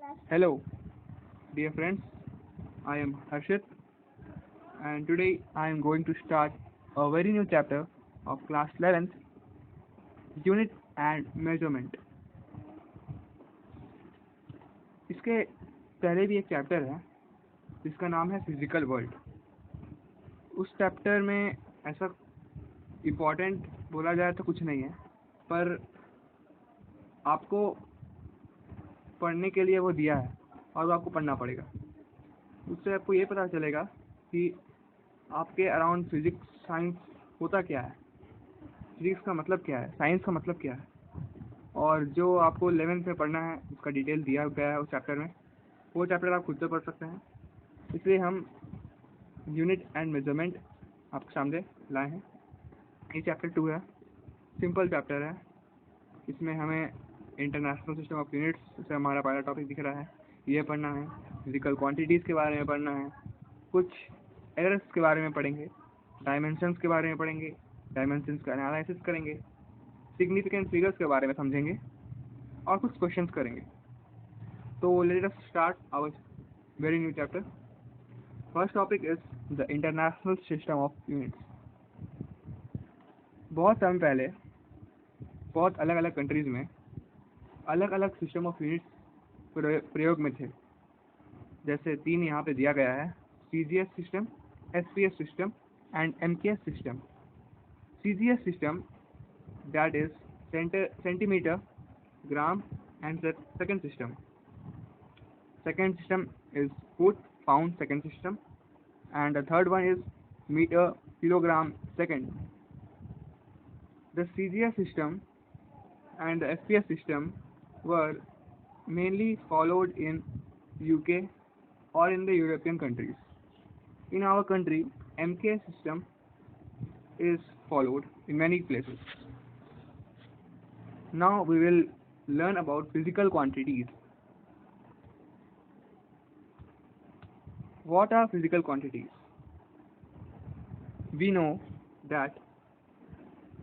Hello, dear friends. I am Harshit, and today I am going to start a very new chapter of class 11th, Unit and Measurement. इसके पहले भी एक chapter है जिसका नाम है फिजिकल वर्ल्ड। उस चैप्टर में ऐसा इम्पोर्टेंट बोला जाए तो कुछ नहीं है, पर आपको पढ़ने के लिए वो दिया है और वो आपको पढ़ना पड़ेगा। उससे आपको ये पता चलेगा कि आपके अराउंड फिजिक्स साइंस होता क्या है, फिजिक्स का मतलब क्या है, साइंस का मतलब क्या है, और जो आपको 11th में पढ़ना है उसका डिटेल दिया गया है उस चैप्टर में। वो चैप्टर आप खुद से पढ़ सकते हैं। इसलिए हम यूनिट एंड मेजरमेंट आपके सामने लाए हैं। ये चैप्टर 2 है, सिंपल चैप्टर है। इसमें हमें इंटरनेशनल सिस्टम ऑफ यूनिट्स से हमारा पहला टॉपिक दिख रहा है, ये पढ़ना है। फिजिकल क्वांटिटीज़ के बारे में पढ़ना है, कुछ एरर्स के बारे में पढ़ेंगे, डायमेंशंस के बारे में पढ़ेंगे, डायमेंशंस का एनालिसिस करेंगे, सिग्निफिकेंट फिगर्स के बारे में समझेंगे और कुछ क्वेश्चंस करेंगे। तो let us start our very new chapter. First topic is the international system of units. बहुत समय पहले बहुत अलग अलग कंट्रीज़ में अलग अलग सिस्टम ऑफ यूनिट्स प्रयोग में थे। जैसे 3 यहाँ पे दिया गया है: CGS system, SPS system and MKS system. CGS system that is centimeter, gram and second system. Second system is foot, pound second system, and the third one is meter, kilogram second. The CGS system and the SPS system were mainly followed in UK or in the European countries. In our country, MK system is followed in many places. Now we will learn about physical quantities. What are physical quantities? We know that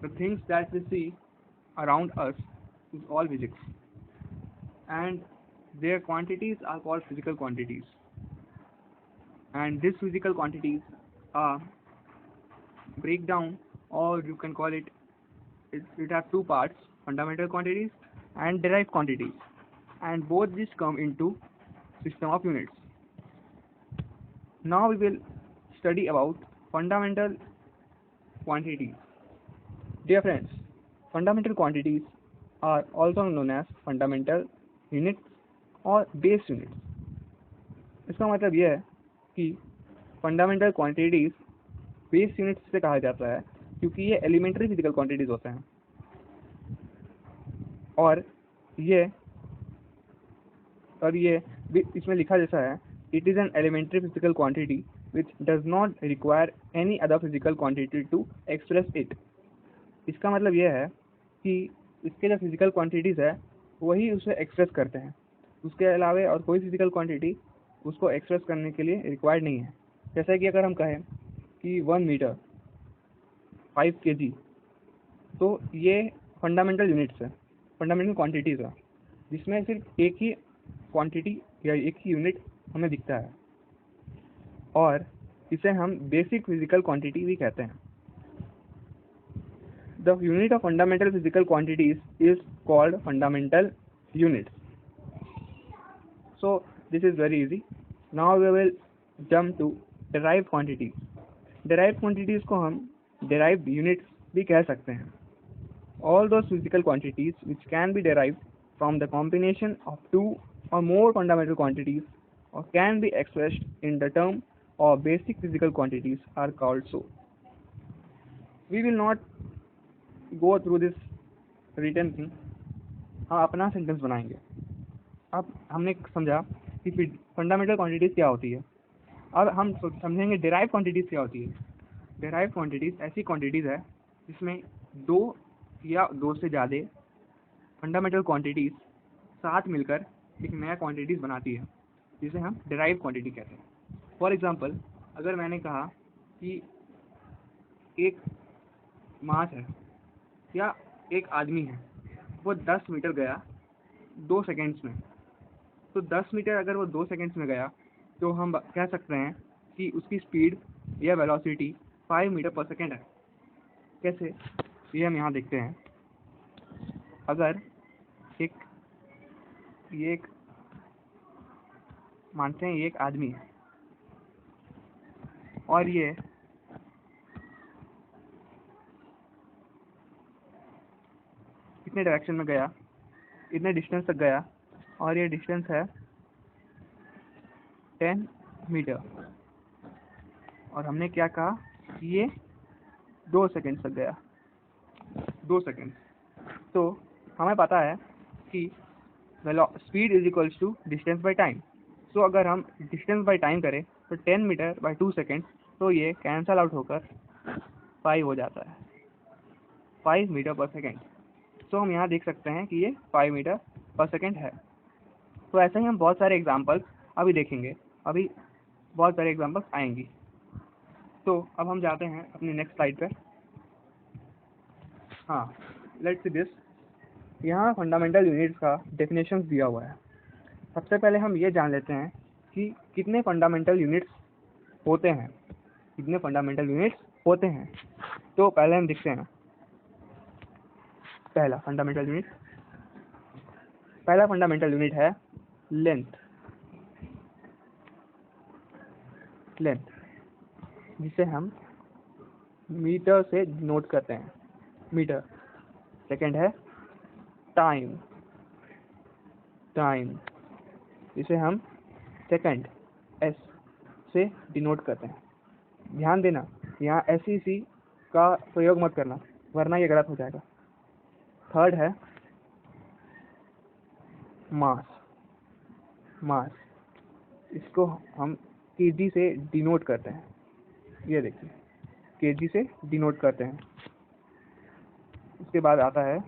the things that we see around us is all physics, and their quantities are called physical quantities. And these physical quantities are breakdown, or you can call it have two parts: fundamental quantities and derived quantities, and both these come into system of units. Now we will study about fundamental quantities. Dear friends, fundamental quantities are also known as fundamental units और base units. इसका मतलब यह है कि fundamental quantities base units से कहा जाता है क्योंकि ये एलिमेंट्री फिजिकल क्वांटिटीज होते हैं, और ये इसमें लिखा जैसा है, it is an elementary physical quantity which does not require any other physical quantity to express it. इसका मतलब यह है कि इसके जो फिजिकल क्वांटिटीज़ है वही उसे एक्सप्रेस करते हैं, उसके अलावा और कोई फिजिकल क्वांटिटी उसको एक्सप्रेस करने के लिए रिक्वायर्ड नहीं है। जैसा कि अगर हम कहें कि 1 मीटर 5 kg, तो ये फंडामेंटल यूनिट्स है, फंडामेंटल क्वांटिटीज़ है, जिसमें सिर्फ एक ही क्वांटिटी या एक ही यूनिट हमें दिखता है, और इसे हम बेसिक फिजिकल क्वांटिटी भी कहते हैं। The unit of fundamental physical quantities is called fundamental units. So this is very easy. Now we will jump to derived quantities. Derived quantities को हम derived units भी कह सकते हैं. All those physical quantities which can be derived from the combination of two or more fundamental quantities or can be expressed in the term of basic physical quantities are called so. We will not go through this written thing. हम अपना sentence बनाएंगे. अब हमने समझा कि fundamental quantities क्या होती है. अब हम समझेंगे डेराइव क्वांटिटीज़ क्या होती है. डेराइव क्वांटिटीज़ ऐसी क्वांटिटीज़ है जिसमें दो या दो से ज़्यादा फंडामेंटल क्वांटिटीज़ साथ मिलकर एक नया क्वांटिटीज़ बनाती है, जिसे हम डेराइव क्वांटिटी कहते हैं. फॉर एग्जांपल, अगर मैंने कहा कि एक मास है या एक आदमी है, वो 10 मीटर गया 2 सेकेंड्स में, तो 10 मीटर अगर वो 2 सेकंड्स में गया तो हम कह सकते हैं कि उसकी स्पीड या वेलोसिटी 5 मीटर पर सेकंड है। कैसे, ये हम यहाँ देखते हैं। अगर ये एक मानते हैं ये एक आदमी है और ये इतने डायरेक्शन में गया, इतने डिस्टेंस तक गया और ये डिस्टेंस है 10 मीटर और हमने क्या कहा कि ये 2 सेकंड तक गया, 2 सेकंड। तो हमें पता है कि speed is equals to distance by time. So अगर हम डिस्टेंस बाय टाइम करें तो 10 मीटर बाय 2 सेकंड, तो ये कैंसल आउट होकर 5 हो जाता है, 5 मीटर पर सेकंड। सो हम यहाँ देख सकते हैं कि ये 5 मीटर पर सेकंड है। तो ऐसे ही हम बहुत सारे एग्जांपल्स अभी देखेंगे, अभी बहुत सारे एग्जांपल्स आएंगी। तो अब हम जाते हैं अपनी नेक्स्ट स्लाइड पर। हाँ, लेट्स सी दिस। यहाँ फंडामेंटल यूनिट्स का डेफिनेशन दिया हुआ है। सबसे पहले हम ये जान लेते हैं कि कितने फंडामेंटल यूनिट्स होते हैं, कितने फंडामेंटल यूनिट्स होते हैं। तो पहले हम देखते हैं पहला फंडामेंटल यूनिट है लेंथ, जिसे हम मीटर से डिनोट करते हैं, मीटर। सेकंड है टाइम, जिसे हम सेकंड, एस से डिनोट करते हैं। ध्यान देना, यहाँ SEC का प्रयोग मत करना वरना ये गलत हो जाएगा। थर्ड है मास, इसको हम kg से डिनोट करते हैं। ये देखिए, kg से डिनोट करते हैं। उसके बाद आता है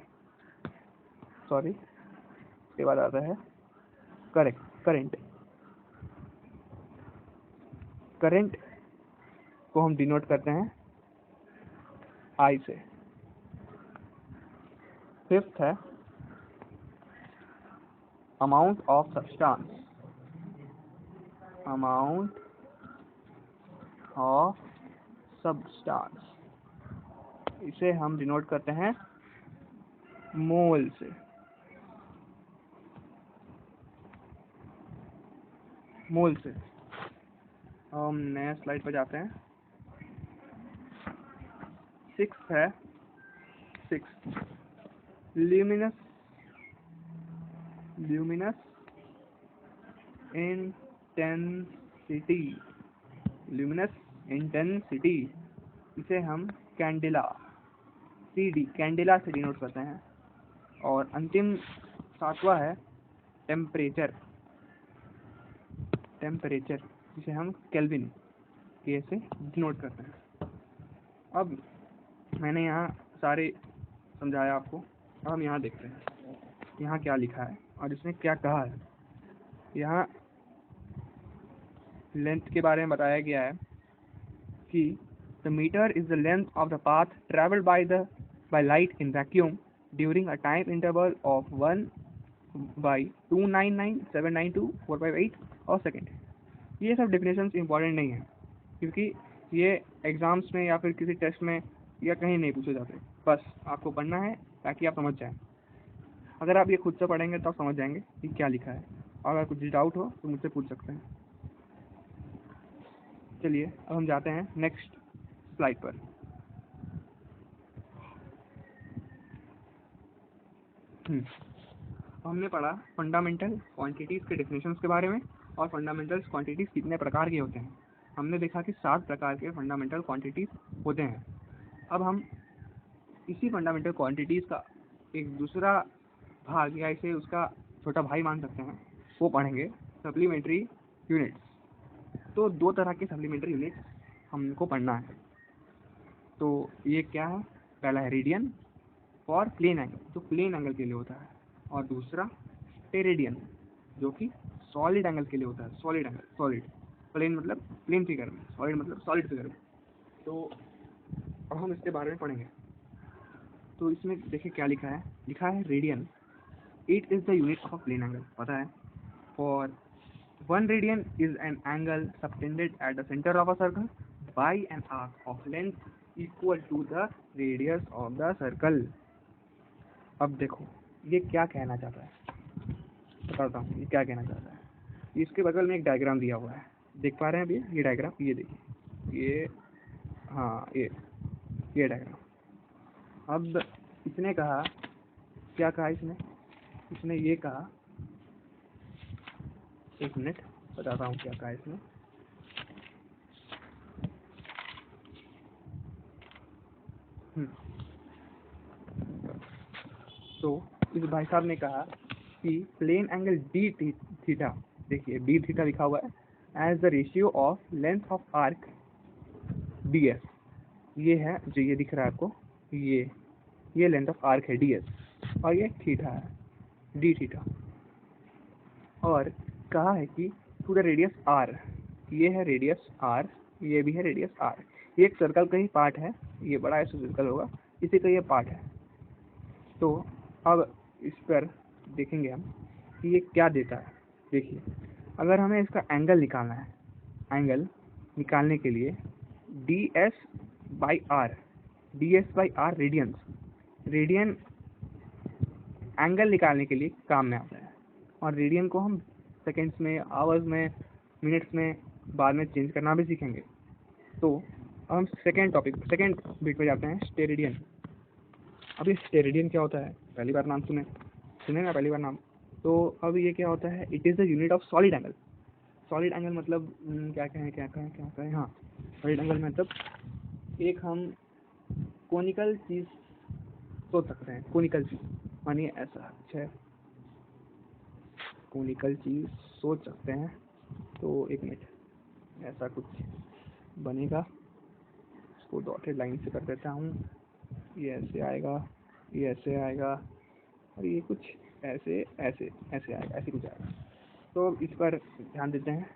करंट को हम डिनोट करते हैं I से। फिफ्थ है अमाउंट ऑफ सब्सटेंस, इसे हम डिनोट करते हैं मोल से। हम नए स्लाइड पर जाते हैं। सिक्स ल्यूमिनस इंटेंसिटी, इसे हम कैंडेला से डिनोट करते हैं। और अंतिम सातवां है टेम्परेचर, जिसे हम केल्विन से डिनोट करते हैं। अब मैंने यहाँ सारे समझाया आपको। अब हम यहाँ देखते हैं यहाँ क्या लिखा है और इसने क्या कहा है। यहाँ लेंथ के बारे में बताया गया है कि the metre is the length of the path travelled by light in vacuum during a time interval of 1/299,792,458 और सेकेंड। ये सब डेफिनेशंस इंपॉर्टेंट नहीं है क्योंकि ये एग्जाम्स में या फिर किसी टेस्ट में या कहीं नहीं पूछे जाते। बस आपको पढ़ना है ताकि आप समझ जाएं। अगर आप ये खुद से पढ़ेंगे तो आप समझ जाएंगे कि क्या लिखा है। और अगर कुछ डाउट हो तो मुझसे पूछ सकते हैं। चलिए अब हम जाते हैं नेक्स्ट स्लाइड पर। हमने पढ़ा फंडामेंटल क्वांटिटीज़ के डेफिनेशंस के बारे में और फंडामेंटल क्वांटिटीज़ कितने प्रकार के होते हैं। हमने देखा कि 7 प्रकार के फंडामेंटल क्वांटिटीज़ होते हैं। अब हम इसी फंडामेंटल क्वांटिटीज़ का एक दूसरा भाग या इसे उसका छोटा भाई मान सकते हैं, वो पढ़ेंगे सप्लीमेंट्री यूनिट्स। तो 2 तरह के सप्लीमेंट्री यूनिट्स हमको पढ़ना है। तो ये क्या है, पहला है रेडियन फॉर प्लेन एंगल, जो प्लेन एंगल के लिए होता है, और दूसरा टेरेडियन जो कि सॉलिड एंगल के लिए होता है। सॉलिड प्लेन मतलब प्लेन फिगर में, सॉलिड मतलब सॉलिड फिगर में। तो अब हम इसके बारे में पढ़ेंगे। तो इसमें देखिए क्या लिखा है radian, it is the unit of plane angle, पता है। For 1 radian is an angle subtended at the center of a circle by an arc of length equal to the radius of the circle. अब देखो ये क्या कहना चाहता है, बताता हूँ ये क्या कहना चाहता है। इसके बगल में एक डायग्राम दिया हुआ है, देख पा रहे हैं अभी ये डायग्राम, ये देखिए ये, हाँ ये डायग्राम। अब इसने कहा, क्या कहा इसने ये कहा, एक मिनट बताता हूँ क्या कहा इसने। तो इस भाई साहब ने कहा कि प्लेन एंगल डी थीटा, देखिए डी थीटा लिखा हुआ है, as the ratio of length of arc d s. ये है जो ये दिख रहा है आपको, ये लेंथ ऑफ आर्क है डी एस, और ये थीटा है डी थीटा। और कहा है कि टू द रेडियस आर, ये है रेडियस आर, ये भी है रेडियस आर। ये एक सर्कल का ही पार्ट है, ये बड़ा ऐसा सर्कल होगा, इसी का ये पार्ट है। तो अब इस पर देखेंगे हम कि ये क्या देता है। देखिए अगर हमें इसका एंगल निकालना है, एंगल निकालने के लिए d s by r radian angle निकालने के लिए काम में आता है, और रेडियन को हम सेकेंड्स में, आवर्स में, मिनट्स में बाद में चेंज करना भी सीखेंगे। तो अब हम सेकेंड बिट पे जाते हैं, स्टेरेडियन। अब ये स्टेरेडियन क्या होता है, पहली बार नाम सुने ना पहली बार नाम। तो अब ये क्या होता है, it is the unit of solid angle. Solid angle मतलब क्या कहें, हाँ सॉलिड एंगल मतलब एक हम कोनिकल चीज़ सोच सकते हैं, कोनिकल चीज़ मानिए ऐसा है, कोनिकल चीज़ सोच सकते हैं। तो एक मिनट ऐसा कुछ बनेगा, इसको डॉटेड लाइन से कर देता हूँ, ये ऐसे आएगा, ये ऐसे आएगा, और ये कुछ ऐसे आएगा, ऐसे कुछ आएगा। तो इस पर ध्यान देते हैं,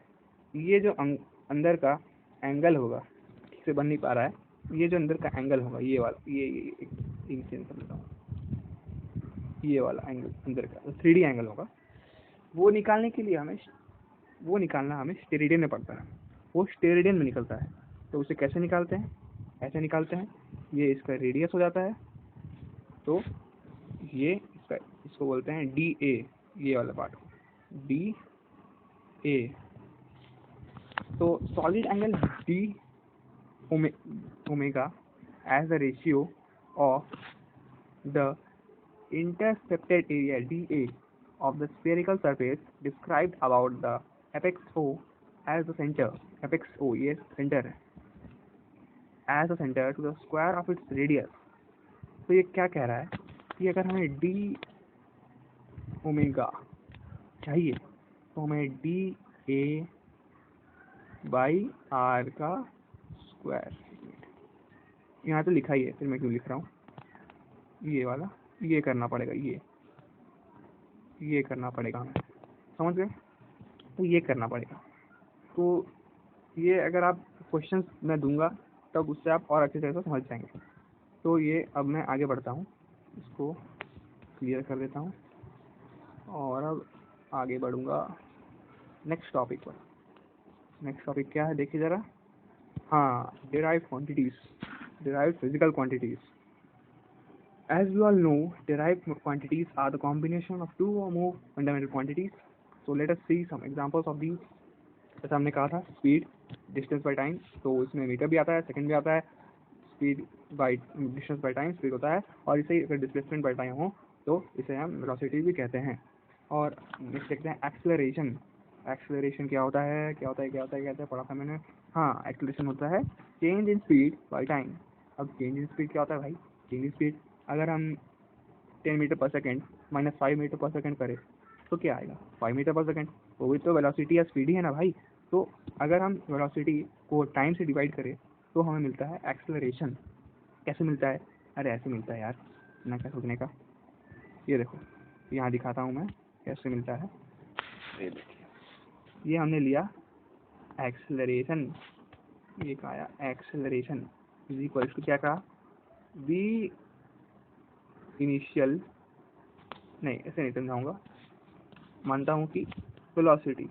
ये जो अंदर का एंगल होगा, ठीक से बन नहीं पा रहा है, ये जो अंदर का एंगल होगा ये वाला, ये चेंज कर लेता हूँ, ये वाला एंगल अंदर का 3D एंगल होगा, वो निकालने के लिए हमें स्टेरेडियन में पड़ता है, वो स्टेरेडियन में निकलता है। तो उसे कैसे निकालते हैं, ऐसे निकालते हैं, ये इसका रेडियस हो जाता है, तो ये इसको बोलते हैं डी ए, ये वाला पार्ट डी ए। तो solid angle d omega as the ratio of the intercepted area dA of the spherical surface described about the apex O as the center, apex O ये center है, as the center to the square of its radius। तो ये क्या कह रहा है कि अगर हमें डी ओमेगा चाहिए तो हमें डी ए बाई आर का स्क्वायर, यहाँ तो लिखा ही है, फिर मैं क्यों लिख रहा हूँ, ये वाला ये करना पड़ेगा, ये करना पड़ेगा हमें, समझ गए। तो ये करना पड़ेगा। तो ये अगर आप क्वेश्चंस मैं दूंगा तब उससे आप और अच्छे तरह से समझ जाएंगे। तो ये अब मैं आगे बढ़ता हूँ, इसको क्लियर कर देता हूँ और अब आगे बढ़ूँगा नेक्स्ट टॉपिक पर। नेक्स्ट टॉपिक क्या है देखिए ज़रा, हाँ derived physical quantities. As we all know, derived quantities are the combination of two or more fundamental quantities. So let us see some examples of these. जैसा हमने कहा था स्पीड डिस्टेंस बाय टाइम, तो इसमें मीटर भी आता है, second भी आता है, speed by distance by time speed होता है, और इसे अगर डिस्प्लेसमेंट बाय टाइम हो तो इसे हम वेलोसिटी भी कहते हैं। और नेक्स्ट देखते हैं एक्सेलरेशन। एक्सेलरेशन क्या होता है पढ़ा था मैंने, हाँ एक्सेलरेशन होता है change in speed by time. अब चेंज इन स्पीड क्या होता है भाई, चेंज इन स्पीड अगर हम 10 मीटर पर सेकेंड माइनस 5 मीटर पर सेकेंड करें तो क्या आएगा, 5 मीटर पर सेकेंड, वो भी तो वेलोसिटी या स्पीड ही है ना भाई। तो अगर हम वेलोसिटी को टाइम से डिवाइड करें तो हमें मिलता है एक्सेलरेशन। कैसे मिलता है, अरे ऐसे मिलता है यार, ना क्या सोचने का, ये देखो यहाँ दिखाता हूँ मैं कैसे मिलता है। ये देखिए, ये हमने लिया एक्सेलरेशन, ये कहा एक्सेलरेशन इज इक्वल टू क्या कहा, वी इनिशियल, नहीं ऐसे नहीं समझाऊंगा, मानता हूँ कि velocity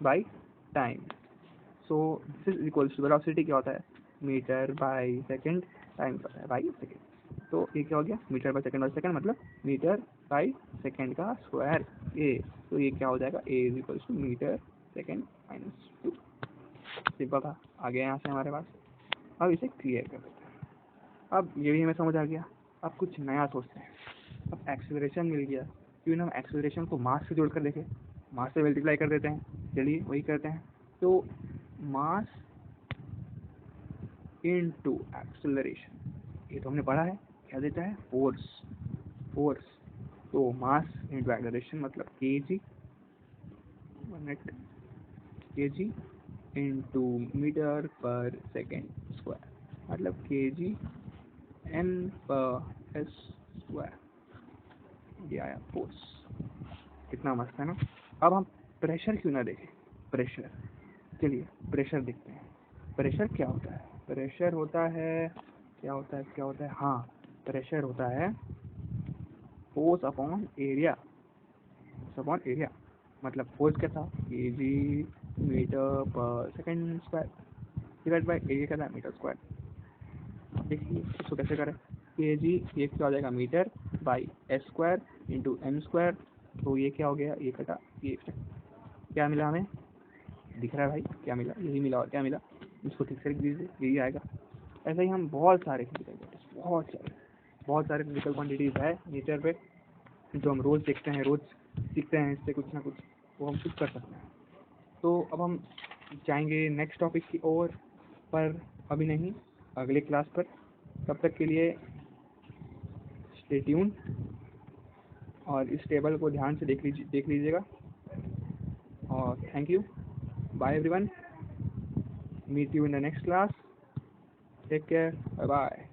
by time. So this is equals to velocity क्या होता है, मीटर बाई सेकेंड टाइम्स होता है बाई सेकेंड। तो ये क्या हो गया, मीटर बाई सेकेंड मतलब मीटर बाई सेकेंड का स्क्वायर ए। तो ये क्या हो जाएगा, a is equals to metre second minus 2। Simple था, आ गया यहाँ से हमारे पास। अब इसे क्लियर कर देते हैं। अब ये भी हमें समझ आ गया। अब कुछ नया सोचते हैं। अब एक्सेलरेशन मिल गया, क्यों ना हम एक्सेलरेशन को मास से जोड़कर देखें, मास से मल्टीप्लाई कर देते हैं। चलिए वही करते हैं। तो मास इनटू एक्सेलरेशन, ये तो हमने पढ़ा है, क्या देता है, फोर्स। तो मास इनटू एक्सेलरेशन मतलब केजी इनटू मीटर पर सेकेंड स्क्वायर मतलब केजी एन पर एस स्क्वायर। ये आया फोर्स। कितना मस्त है ना। अब हम प्रेशर क्यों ना देखें, प्रेशर। चलिए प्रेशर देखते हैं। प्रेशर क्या होता है, प्रेशर होता है क्या होता है, हाँ प्रेशर होता है फोर्स अपॉन एरिया। मतलब फोर्स क्या था, केजी मीटर पर second square divide by area क्या था, मीटर स्क्वायर। देखिए इसको कैसे करें, केजी ये क्या हो जाएगा, metre by s square into m square. तो ये क्या हो गया, ये कटा, ये क्या मिला हमें, दिख रहा है भाई क्या मिला, यही मिला और क्या मिला, इसको ठीक से लिख दीजिए, यही आएगा। ऐसे ही हम बहुत सारे फिजिकल क्वांटिटीज है नेचर पे जो हम रोज़ देखते हैं, रोज़ सीखते हैं इससे कुछ ना कुछ, वो हम कुछ कर सकते हैं। तो अब हम जाएंगे नेक्स्ट टॉपिक की ओर, पर अभी नहीं, अगले क्लास पर। तब तक के लिए स्टे ट्यून और इस टेबल को ध्यान से देख लीजिएगा। और thank you, bye everyone, meet you in the next class, take care, bye bye.